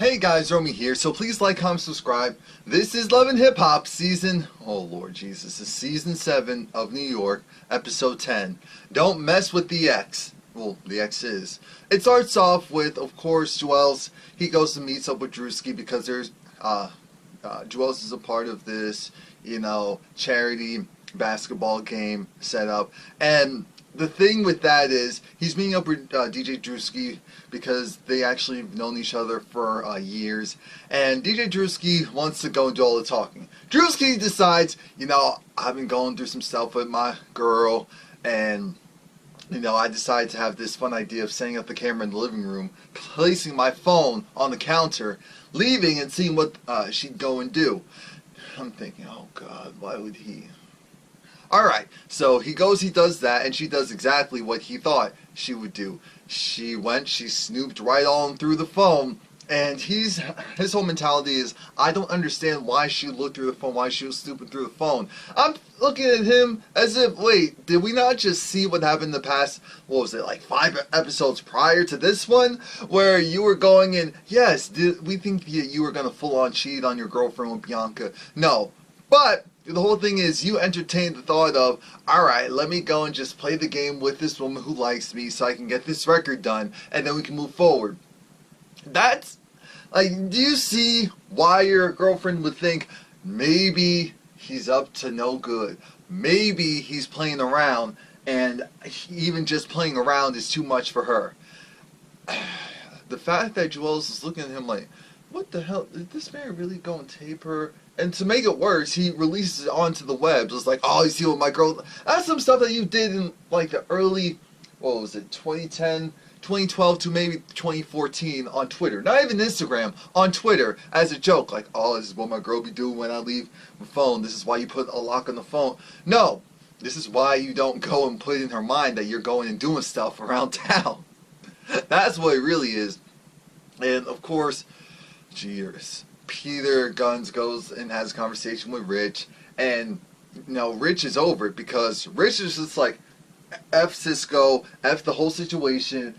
Hey guys, Romie here, so please like, comment, subscribe. This is Love and Hip Hop season, oh Lord Jesus, this is season 7 of New York, episode 10. Don't mess with the X. Well, the Exes. It starts off with, of course, Joel's. He goes to meet up with Drewski because there's, Joel's is a part of this, charity basketball game setup. And the thing with that is, he's meeting up with DJ Drewski because they actually have known each other for years. And DJ Drewski wants to go and do all the talking. Drewski decides, I've been going through some stuff with my girl, and I decided to have this fun idea of setting up the camera in the living room, placing my phone on the counter, leaving and seeing what she'd go and do. I'm thinking, oh God, why would he? Alright, so he goes, he does that, and she does exactly what he thought she would do. She snooped right on through the phone, and his whole mentality is, I don't understand why she looked through the phone, why she was snooping through the phone. I'm looking at him as if, wait, did we not just see what happened in the past, what was it, like 5 episodes prior to this one? Where you were going and, yes, did we think you were going to full on cheat on your girlfriend with Bianca? No, but the whole thing is you entertained the thought of, alright, let me go and just play the game with this woman who likes me so I can get this record done, and then we can move forward. That's, do you see why your girlfriend would think, maybe he's up to no good, maybe he's playing around, and even just playing around is too much for her? The fact that Joel's is looking at him like, what the hell, did this man really go and tape her? And to make it worse, he releases it onto the web. It's like, oh, you see what my girl... That's some stuff that you did in, like, the early, 2012 to maybe 2014 on Twitter. Not even Instagram, on Twitter, as a joke. Like, oh, this is what my girl be doing when I leave my phone. This is why you put a lock on the phone. No, this is why you don't go and put in her mind that you're going and doing stuff around town. That's what it really is. And, of course, cheers. Peter Guns goes and has a conversation with Rich, and Rich is over it because Rich is just like, F Cisco, F the whole situation.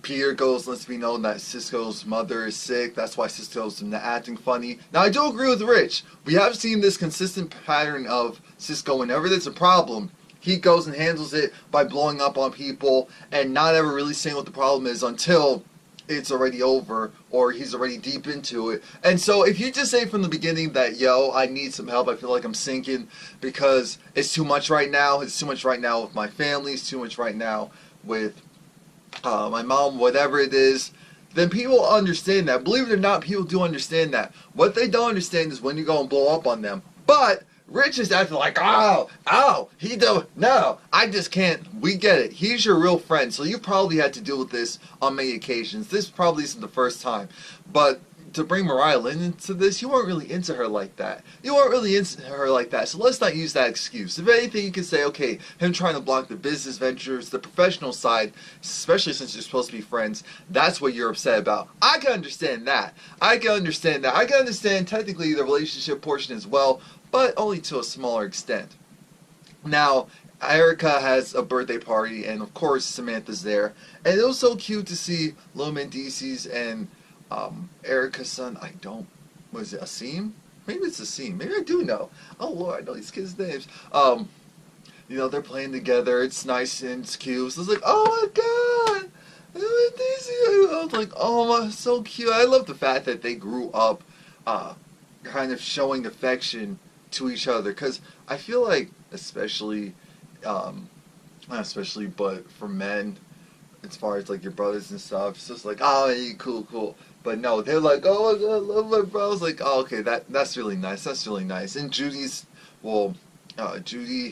Peter goes, lets me know that Cisco's mother is sick, that's why Cisco's acting funny. Now I do agree with Rich. We have seen this consistent pattern of Cisco whenever there's a problem, he goes and handles it by blowing up on people and not ever really saying what the problem is until it's already over or he's already deep into it. And so if you just say from the beginning that, yo, I need some help, I feel like I'm sinking because it's too much right now, it's too much right now with my family, it's too much right now with my mom, whatever it is, then people understand that. Believe it or not, people do understand that. What they don't understand is when you go and blow up on them. But Rich is acting like, no, I just can't. We get it. He's your real friend, so you probably had to deal with this on many occasions. This probably isn't the first time. But to bring Mariah Lynn into this, you weren't really into her like that. So let's not use that excuse. If anything, you can say, okay, him trying to block the business ventures, the professional side, especially since you're supposed to be friends, that's what you're upset about. I can understand that. I can understand technically the relationship portion as well, but only to a smaller extent. Now, Erica has a birthday party, and of course Samantha's there, and it was so cute to see Lil Mendices and Erica's son. Was it Asim? Maybe it's Asim. Maybe I do know. Oh Lord, I know these kids' names. They're playing together. It's nice and it's cute. So it's like, oh my God, I was like, oh, so cute. I love the fact that they grew up, kind of showing affection to each other, because I feel like, especially, not especially, but for men, as far as like your brothers and stuff, it's just like, oh, hey, cool. But no, they're like, oh my God, I love my bro. I was like, oh, okay, that's really nice. And Judy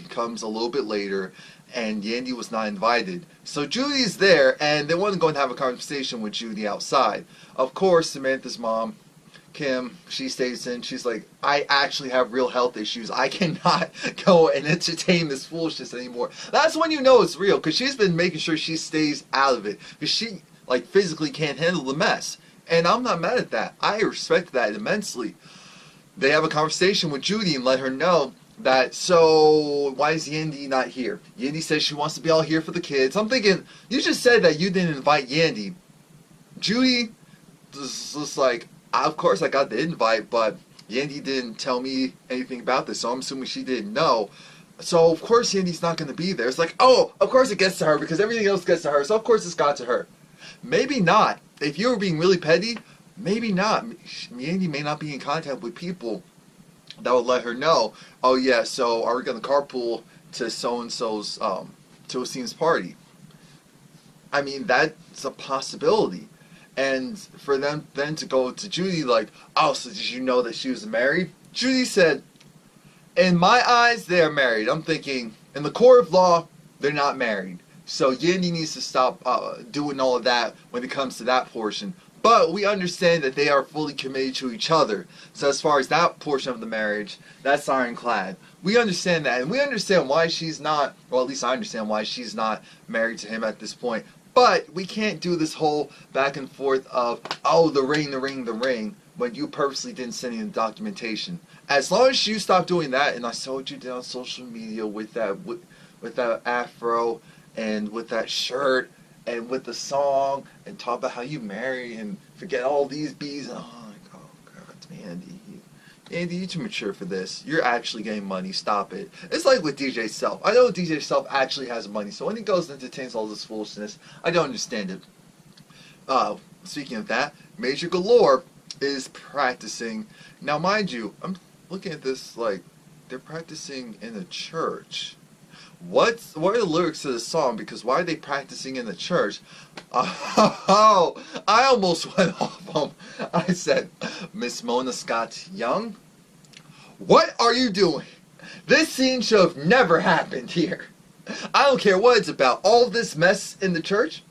comes a little bit later, and Yandy was not invited. So Judy's there, and they want to go and have a conversation with Judy outside. Of course, Samantha's mom, Kim, she stays in. She's like, I actually have real health issues. I cannot go and entertain this foolishness anymore. That's when you know it's real, because she's been making sure she stays out of it, because she physically can't handle the mess. And I'm not mad at that. I respect that immensely. They have a conversation with Judy and let her know that, so why is Yandy not here? Yandy says she wants to be all here for the kids. I'm thinking, you just said that you didn't invite Yandy. Judy is just like, Of course I got the invite, but Yandy didn't tell me anything about this, so I'm assuming she didn't know. So of course Yandy's not going to be there. It's like, oh, of course it gets to her because everything else gets to her, so of course it's got to her. Maybe not. If you were being really petty, maybe not. Yandy may not be in contact with people that would let her know, oh yeah, so are we going to carpool to so-and-so's, to Asim's party? I mean, that's a possibility. And for them then to go to Judy like, oh, so did you know that she was married? Judy said, in my eyes, they are married. I'm thinking, in the court of law, they're not married. So Yandy needs to stop doing all of that when it comes to that portion. But we understand that they are fully committed to each other. So as far as that portion of the marriage, that's ironclad. We understand that. And we understand why she's not, well, at least I understand why she's not married to him at this point. But we can't do this whole back and forth of, oh, the ring, when you purposely didn't send in the documentation. As long as you stop doing that, and I saw what you did on social media with that afro, and with that shirt, and with the song, and talk about how you marry, and forget all these bees, and oh God, Andy, you're too mature for this. You're actually getting money. Stop it. It's like with DJ Self. I know DJ Self actually has money, so when he goes and entertains all this foolishness, I don't understand it. Speaking of that, Major Galore is practicing. Now, mind you, I'm looking at this like they're practicing in a church. What are the lyrics to the song? Because why are they practicing in the church? Oh, I almost went off on. I said, Miss Mona Scott Young, what are you doing? This scene should have never happened here. I don't care what it's about. All this mess in the church.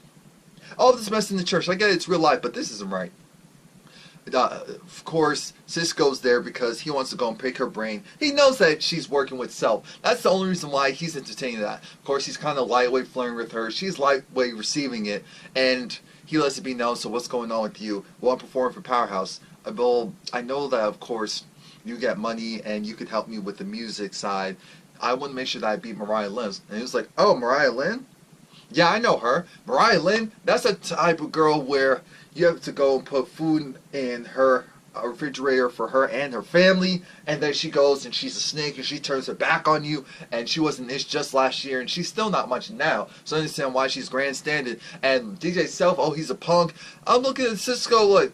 All this mess in the church. I get it's real life, but this isn't right. Of course, Cisco's there because he wants to go and pick her brain. He knows that she's working with Self. That's the only reason why he's entertaining that. Of course, he's kind of lightweight flirting with her. She's lightweight receiving it. And he lets it be known, so what's going on with you? Well, I'm performing for Powerhouse. Well, I know that, of course, you get money and you could help me with the music side. I want to make sure that I beat Mariah Lynn. And he was like, oh, Mariah Lynn? Yeah, I know her. Mariah Lynn, that's a type of girl where you have to go and put food in her refrigerator for her and her family, and then she goes and she's a snake and she turns her back on you, and she was an ish just last year and she's still not much now, so I understand why she's grandstanding. And DJ Self, oh, he's a punk. I'm looking at Cisco like,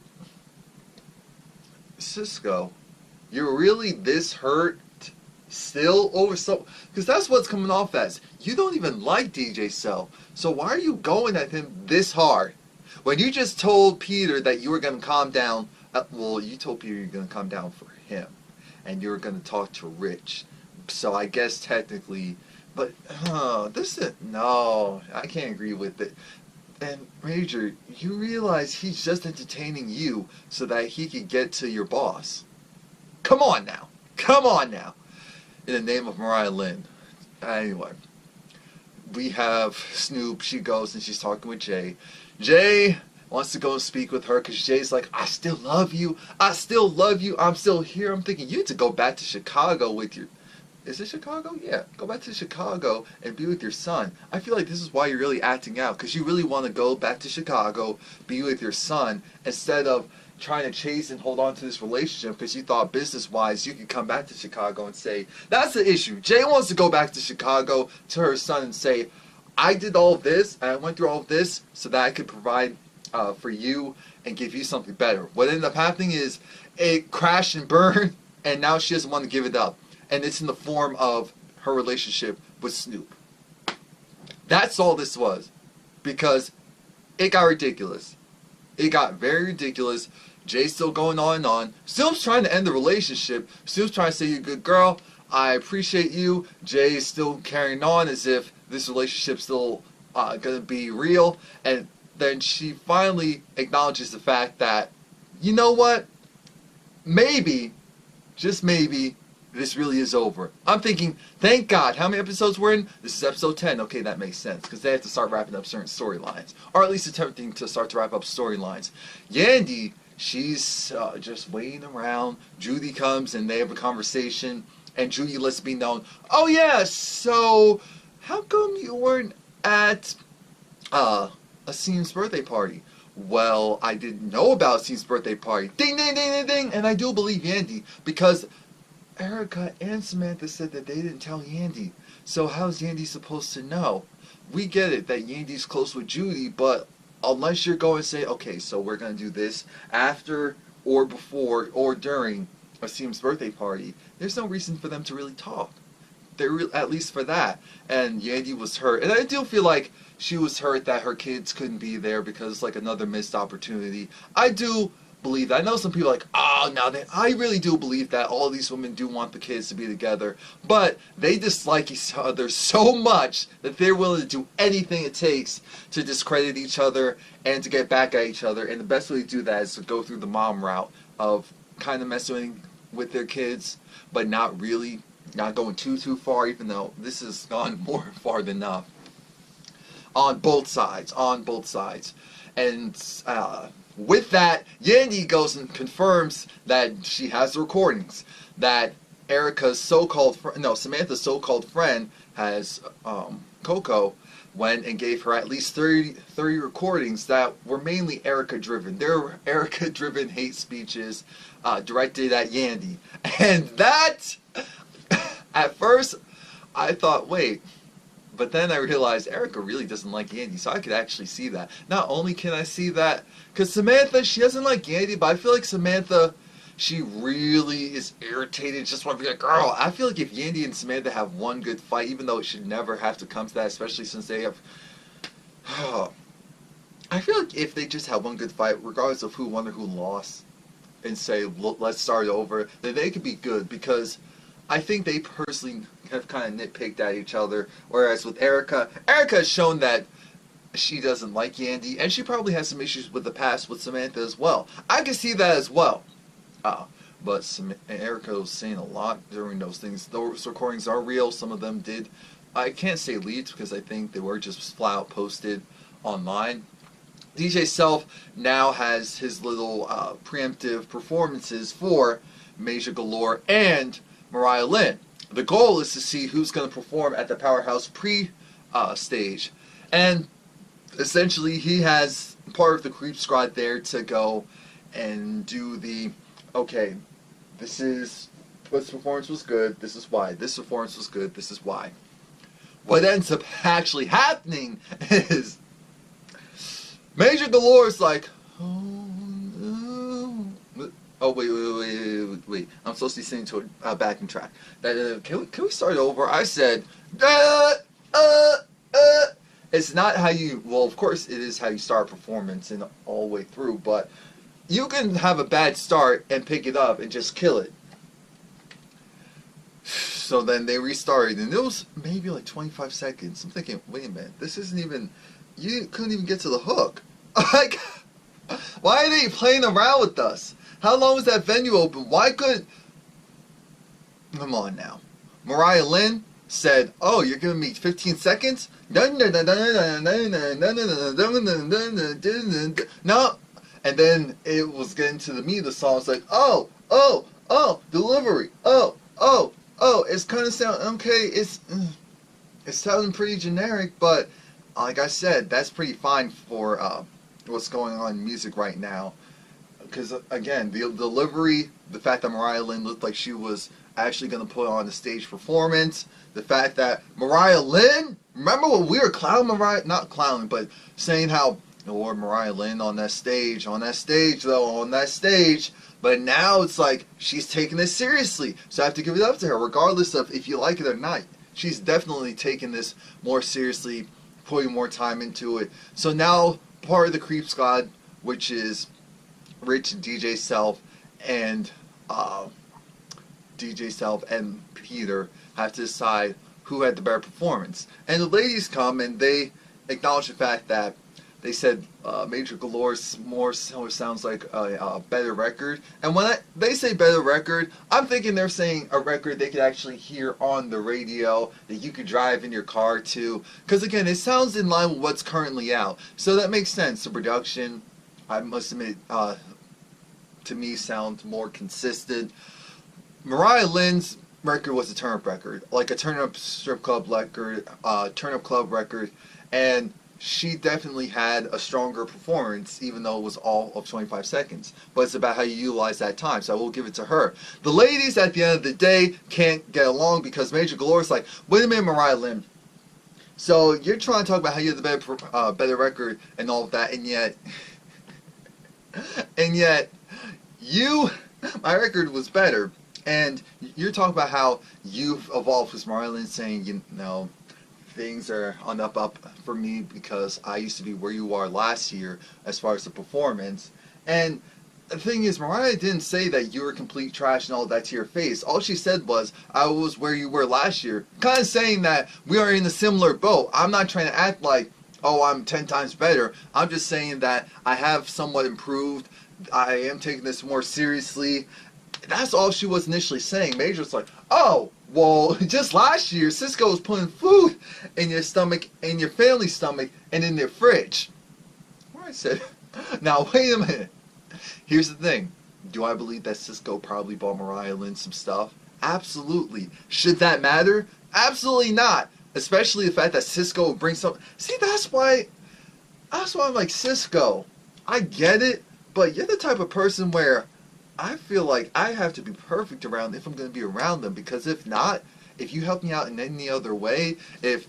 Cisco, you're really this hurt still over so, because that's what's coming off as. You don't even like DJ Self, so why are you going at him this hard? When you just told Peter that you were going to calm down, well, you told Peter you're going to calm down for him, and you were going to talk to Rich. So I guess technically, but no, I can't agree with it. And Major, you realize he's just entertaining you so that he could get to your boss. Come on now. In the name of Mariah Lynn. Anyway, we have Snoop. She goes and she's talking with Jay. Jay wants to go and speak with her because Jay's like, I still love you. I'm still here. I'm thinking you need to go back to Chicago with your... Is it Chicago? Yeah. Go back to Chicago and be with your son. I feel like this is why you're really acting out, because you really want to go back to Chicago, be with your son, instead of trying to chase and hold on to this relationship because you thought business-wise you could come back to Chicago and say, that's the issue. Jay wants to go back to Chicago to her son and say, I did all of this, and I went through all of this so that I could provide for you and give you something better. What ended up happening is it crashed and burned, and now she doesn't want to give it up. And it's in the form of her relationship with Snoop. That's all this was. Because it got ridiculous. It got very ridiculous. Jay's still going on and on. Snoop's trying to end the relationship. Snoop's trying to say, you're a good girl. I appreciate you. Jay's still carrying on as if this relationship's still going to be real. And then she finally acknowledges the fact that, you know what? Maybe, just maybe, this really is over. I'm thinking, thank God. How many episodes we're in? This is episode 10. Okay, that makes sense. Because they have to start wrapping up certain storylines. Or at least attempting to start to wrap up storylines. Yandy, she's just waiting around. Judy comes and they have a conversation. And Judy lets me know, oh yeah, so how come you weren't at Asim's birthday party? well, I didn't know about Steve's birthday party. Ding, ding, ding, ding, ding. And I do believe Yandy, because Erica and Samantha said that they didn't tell Yandy. So how's Yandy supposed to know? We get it that Yandy's close with Judy, but unless you're going to say, okay, so we're going to do this after or before or during Asim's birthday party, there's no reason for them to really talk. At least for that. And Yandy was hurt. And I do feel like she was hurt that her kids couldn't be there because it's like another missed opportunity. I do believe that. I know some people are like, oh, now I really do believe that all these women do want the kids to be together, but they dislike each other so much that they're willing to do anything it takes to discredit each other and to get back at each other. And the best way to do that is to go through the mom route of kind of messing with their kids, but not really, not going too far, even though this has gone more far than enough. On both sides. And with that, Yandy goes and confirms that she has the recordings, that Samantha's so-called friend has, Coco, went and gave her at least 30 recordings that were mainly Erica-driven. They were Erica-driven hate speeches directed at Yandy. And that, at first, I thought, wait. But then I realized Erica really doesn't like Yandy, so I could actually see that. Not only can I see that, because Samantha, she doesn't like Yandy, but I feel like Samantha, she really is irritated, just want to be like, girl. I feel like if Yandy and Samantha have one good fight, even though it should never have to come to that, especially since they have... I feel like if they just have one good fight, regardless of who won or who lost, and say, let's start over, then they could be good, because I think they personally have kind of nitpicked at each other, whereas with Erica has shown that she doesn't like Yandy, and she probably has some issues with the past with Samantha as well. I can see that as well. But Erica was saying a lot during those things. Those recordings are real. Some of them did. I can't say leaked because I think they were just flat out posted online. DJ Self now has his little preemptive performances for Major Galore and Mariah Lynn. The goal is to see who's going to perform at the Powerhouse pre-stage. And essentially he has part of the Creep Squad there to go and do the, okay, this performance was good, this is why. This performance was good, this is why. What ends up actually happening is Major Galore's like, oh, wait. I'm supposed to be singing to a backing track. Can we start over? I said, it's not how you, well, of course it is how you start a performance and all the way through, but you can have a bad start and pick it up and just kill it. So then they restarted, and it was maybe like 25 seconds. I'm thinking, wait a minute, this isn't even, you couldn't even get to the hook. Like, why are they playing around with us? How long was that venue open? Why couldn't... Come on now. Mariah Lynn said, oh, you're giving me 15 seconds? No. And then it was getting to the meat of the song. It's like, oh, delivery. It's kind of sound, okay, it's sounding pretty generic, but like I said, that's pretty fine for what's going on in music right now. Because, again, the delivery, the fact that Mariah Lynn looked like she was actually going to put on a stage performance, the fact that Mariah Lynn, remember when we were clowning Mariah, not clowning, but saying how, Lord, Mariah Lynn on that stage, but now it's like, she's taking this seriously, so I have to give it up to her, regardless of if you like it or not. She's definitely taking this more seriously, putting more time into it. So now, part of the Creep Squad, which is Rich and DJ Self and Peter, have to decide who had the better performance. And the ladies come and they acknowledge the fact that they said Major Galore more sounds like a better record. And when they say better record, I'm thinking they're saying a record they could actually hear on the radio, that you could drive in your car to. Because again, it sounds in line with what's currently out. So that makes sense. The production, I must admit, to me sounds more consistent. Mariah Lynn's record was a turn-up record, like a turn-up strip club record, turn-up club record, and she definitely had a stronger performance, even though it was all of 25 seconds. But it's about how you utilize that time, so I will give it to her. The ladies, at the end of the day, can't get along because Major Galore is like, wait a minute, Mariah Lynn. So you're trying to talk about how you have the better record and all of that, and yet, my record was better. And you're talking about how you've evolved with Mariah Lynn, saying, you know, things are on the up for me because I used to be where you are last year as far as the performance. And the thing is, Mariah didn't say that you were complete trash and all that to your face. All she said was, I was where you were last year. Kind of saying that we are in a similar boat. I'm not trying to act like, oh, I'm 10 times better. I'm just saying that I have somewhat improved. I am taking this more seriously. That's all she was initially saying. Major was like, oh, well, just last year, Cisco was putting food in your stomach, in your family's stomach, and in their fridge. Where I said, now wait a minute. Here's the thing. Do I believe that Cisco probably bought Mariah Lynn some stuff? Absolutely. Should that matter? Absolutely not. Especially the fact that Cisco would bring some. See, that's why I'm like, Cisco, I get it, but you're the type of person where I feel like I have to be perfect around if I'm going to be around them, because if not, if you help me out in any other way, if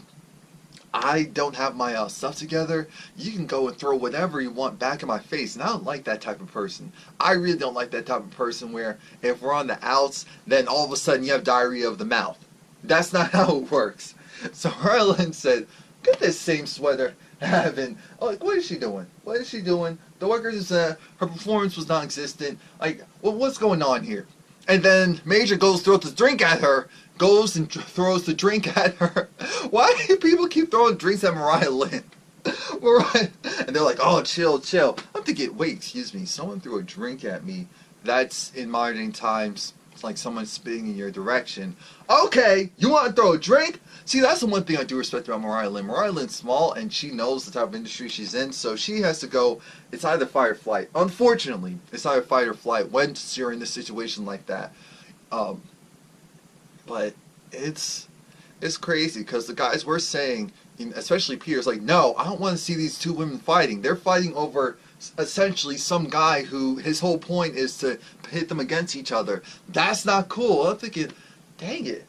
I don't have my stuff together, you can go and throw whatever you want back in my face, and I don't like that type of person. I really don't like that type of person where if we're on the outs, then all of a sudden you have diarrhea of the mouth. That's not how it works. So Harlan said, get this same sweater having, like, what is she doing? What is she doing? The worker is, her performance was non-existent. Like, well, what's going on here? And then Major goes throws the drink at her, goes and throws the drink at her. Why do people keep throwing drinks at Mariah Lynn? Mariah, and they're like, oh, chill, chill. I'm thinking, wait, excuse me, someone threw a drink at me. That's, in modern times, it's like someone spitting in your direction. Okay, you want to throw a drink? See, that's the one thing I do respect about Mariah Lynn. Mariah Lynn's small, and she knows the type of industry she's in, so she has to go, it's either fight or flight. Unfortunately, it's either fight or flight when you're in a situation like that. But it's crazy, because the guys were saying, especially Peter's like, no, I don't want to see these two women fighting. They're fighting over essentially some guy who his whole point is to pit them against each other. That's not cool. I'm thinking, dang it.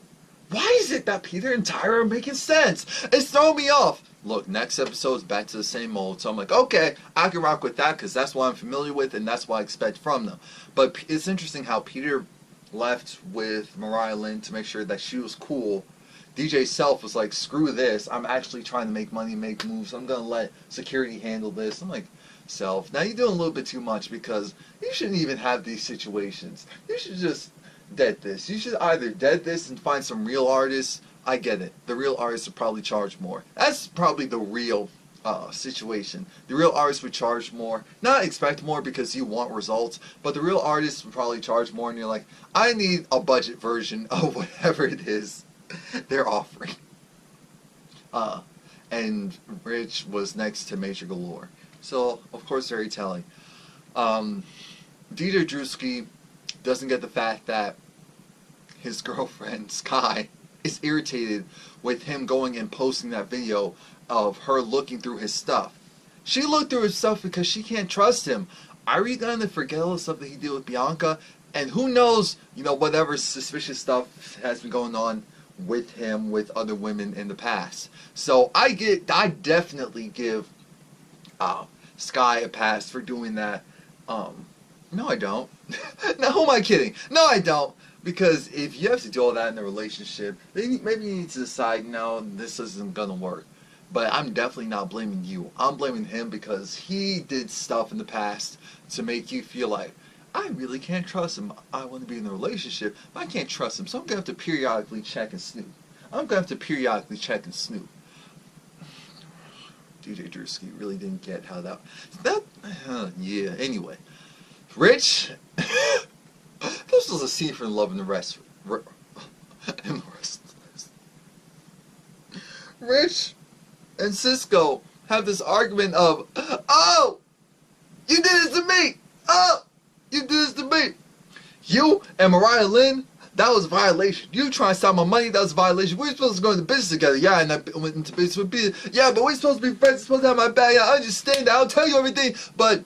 Why is it that Peter and Tyra are making sense? It's throwing me off. Look, next episode is back to the same mold. So I'm like, okay, I can rock with that because that's what I'm familiar with and that's what I expect from them. But it's interesting how Peter left with Mariah Lynn to make sure that she was cool. DJ Self was like, screw this. I'm actually trying to make money, make moves. I'm going to let security handle this. I'm like, Self, now you're doing a little bit too much because you shouldn't even have these situations. You should just dead this. You should either dead this and find some real artists. I get it. The real artists would probably charge more. That's probably the real situation. The real artists would charge more. Not expect more because you want results, but the real artists would probably charge more and you're like, I need a budget version of whatever it is they're offering. And Rich was next to Major Galore. So, of course, very telling. DJ Drewski doesn't get the fact that his girlfriend, Sky, is irritated with him going and posting that video of her looking through his stuff. She looked through his stuff because she can't trust him. Are we going to forget all the stuff that he did with Bianca? And who knows, whatever suspicious stuff has been going on with him, with other women in the past. So I definitely give Sky a pass for doing that. No, I don't. Now, who am I kidding? No, I don't. Because if you have to do all that in a relationship, then maybe you need to decide, no, this isn't going to work. But I'm definitely not blaming you. I'm blaming him because he did stuff in the past to make you feel like, I really can't trust him. I want to be in a relationship, but I can't trust him. So I'm going to have to periodically check and snoop. DJ Drewski really didn't get how that yeah, anyway. Rich, this was a scene from Love and the Rest. Rich and Cisco have this argument of, oh, you did this to me. Oh, you did this to me. You and Mariah Lynn, That was a violation. You trying to stop my money, that was a violation. We're supposed to go into business together. Yeah, and I went into business with Peter. Yeah, but we're supposed to be friends. You're supposed to have my back. I understand that. I'll tell you everything. But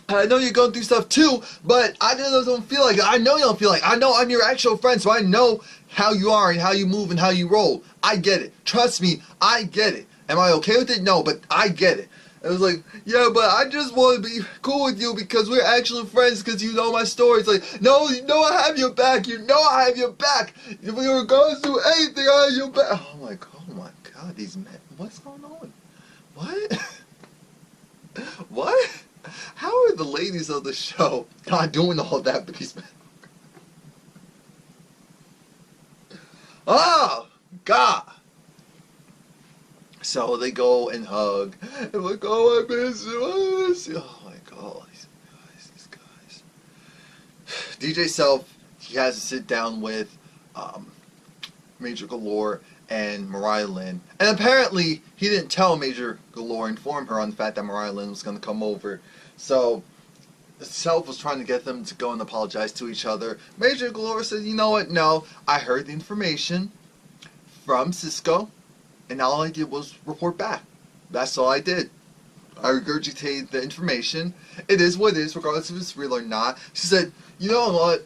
I know you're going through stuff too. But I just don't feel like it. I know you don't feel like it. I know I'm your actual friend, so I know how you are and how you move and how you roll. I get it. Trust me, I get it. Am I okay with it? No, but I get it. It was like, yeah, but I just want to be cool with you because we're actual friends because you know my story. It's like, no, you know I have your back. You know I have your back. If we were going through anything, I have your back. I'm like, oh my God, these men, what's going on? What? What? How are the ladies of the show not doing all that for these men? Oh, God. So they go and hug. And like, oh, I miss you. I miss you. Oh my God, these guys. DJ Self, he has to sit down with Major Galore and Mariah Lynn. And apparently, he didn't tell Major Galore, inform her on the fact that Mariah Lynn was going to come over. So, Self was trying to get them to go and apologize to each other. Major Galore said, you know what, no, I heard the information from Cisco. And all I did was report back. That's all I did. I regurgitated the information. It is what it is, regardless if it's real or not. She said, you know what?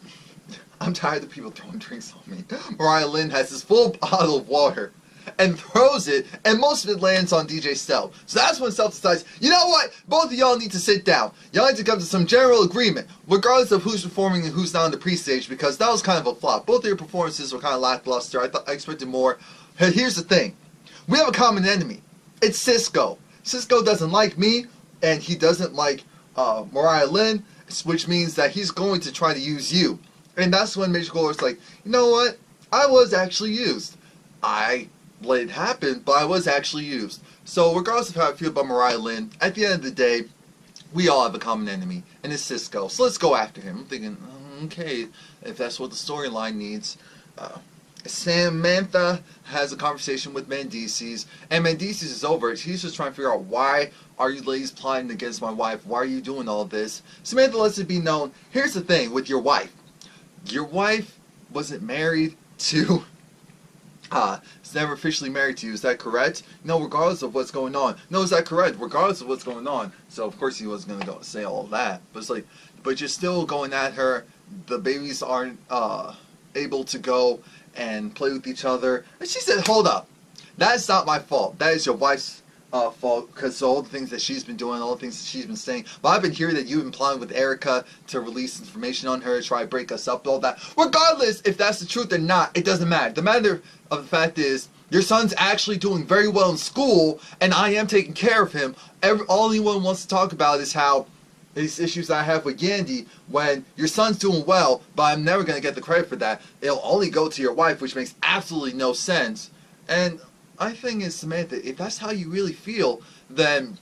I'm tired of people throwing drinks on me. Mariah Lynn has this full bottle of water and throws it, and most of it lands on DJ Self. So that's when Self decides, you know what? Both of y'all need to sit down. Y'all need to come to some general agreement, regardless of who's performing and who's not on the pre-stage, because that was kind of a flop. Both of your performances were kind of lackluster. I expected more. Here's the thing. We have a common enemy. It's Cisco. Cisco doesn't like me, and he doesn't like Mariah Lynn, which means that he's going to try to use you. And that's when Major Galore's like, you know what? I was actually used. I let it happen, but I was actually used. So regardless of how I feel about Mariah Lynn, at the end of the day, we all have a common enemy, and it's Cisco. So let's go after him. I'm thinking, okay, if that's what the storyline needs. Samantha has a conversation with Mendices, and Mendices is over it. He's just trying to figure out, why are you ladies plotting against my wife? Why are you doing all this? Samantha lets it be known, here's the thing with your wife. Your wife wasn't married to, it's never officially married to you, is that correct? No, regardless of what's going on. No, is that correct? Regardless of what's going on. So of course he wasn't going to go say all that. But it's like, but you're still going at her. The babies aren't able to go and play with each other. And she said, hold up, that's not my fault. That is your wife's fault, because all the things that she's been doing, all the things that she's been saying. But I've been hearing that you've been plotting with Erica to release information on her, try to break us up, all that. Regardless if that's the truth or not, it doesn't matter. The matter of the fact is, your son's actually doing very well in school, and I am taking care of him. All anyone wants to talk about is how these issues I have with Yandy, when your son's doing well, but I'm never going to get the credit for that. It'll only go to your wife, which makes absolutely no sense. And my thing is, Samantha, if that's how you really feel, then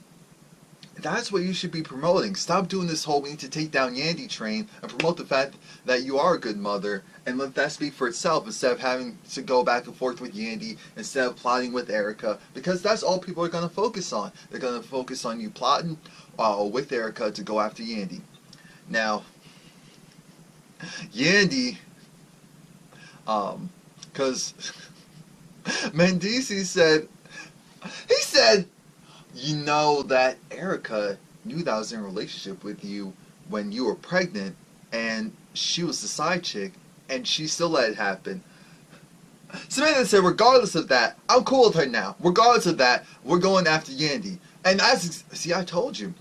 that's what you should be promoting. Stop doing this whole we need to take down Yandy train and promote the fact that you are a good mother, and let that speak for itself instead of having to go back and forth with Yandy, instead of plotting with Erica, because that's all people are going to focus on. They're going to focus on you plotting with Erica to go after Yandy. Now, Yandy, because Mendices said, you know that Erica knew that I was in a relationship with you when you were pregnant, and she was the side chick, and she still let it happen. Samantha said, regardless of that, I'm cool with her now. Regardless of that, we're going after Yandy. And see, I told you.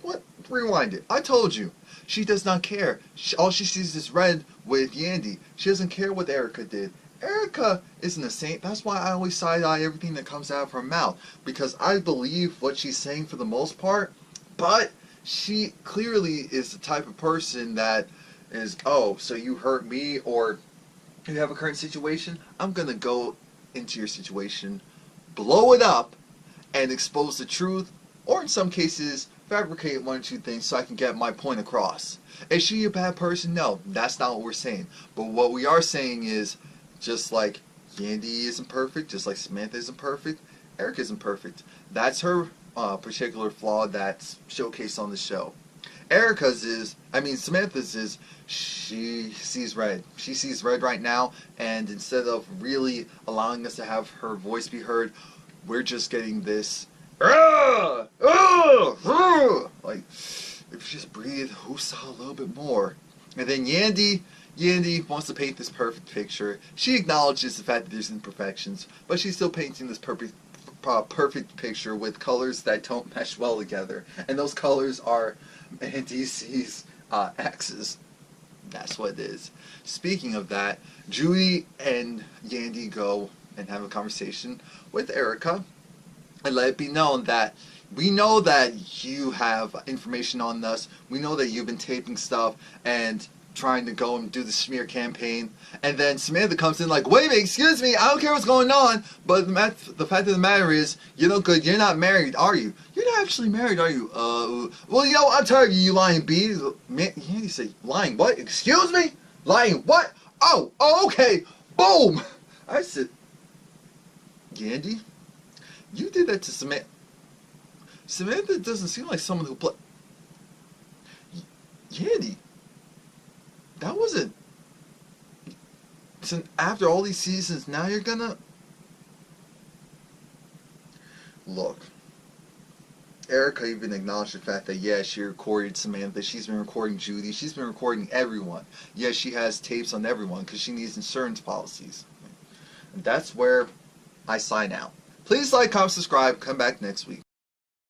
What? Rewind it. I told you. She does not care. All she sees is red with Yandy. She doesn't care what Erica did. Erica isn't a saint. That's why I always side-eye everything that comes out of her mouth. Because I believe what she's saying for the most part. But she clearly is the type of person that is, oh, so you hurt me, or you have a current situation? I'm going to go into your situation, blow it up, and expose the truth, or in some cases, fabricate one or two things so I can get my point across. Is she a bad person? No, that's not what we're saying. But what we are saying is, just like Yandy isn't perfect, just like Samantha isn't perfect, Erica isn't perfect. That's her particular flaw that's showcased on the show. Samantha's is, she sees red. She sees red right now, and instead of really allowing us to have her voice be heard, we're just getting this, like, if you just breathe, woosah a little bit more. And then Yandy wants to paint this perfect picture. She acknowledges the fact that there's imperfections, but she's still painting this perfect picture with colors that don't mesh well together. And those colors are DC's Exes. That's what it is. Speaking of that, Judy and Yandy go and have a conversation with Erica and let it be known that we know that you have information on us. We know that you've been taping stuff and trying to go and do the smear campaign. And then Samantha comes in like, wait a minute, excuse me, I don't care what's going on, but the fact of the matter is, you're not married, are you? You're not actually married, are you? Well, you know, I'm tired of you lying bee. Man, you say, lying what? Excuse me? Lying what? Oh, okay, boom! I said, Yandy, you did that to Samantha. Samantha doesn't seem like someone who play. Yandy, that wasn't. So after all these seasons, now you're gonna look. Erica even acknowledged the fact that yeah, she recorded Samantha. She's been recording Judy. She's been recording everyone. Yes, she has tapes on everyone because she needs insurance policies. And that's where I sign out. Please like, comment, subscribe. Come back next week.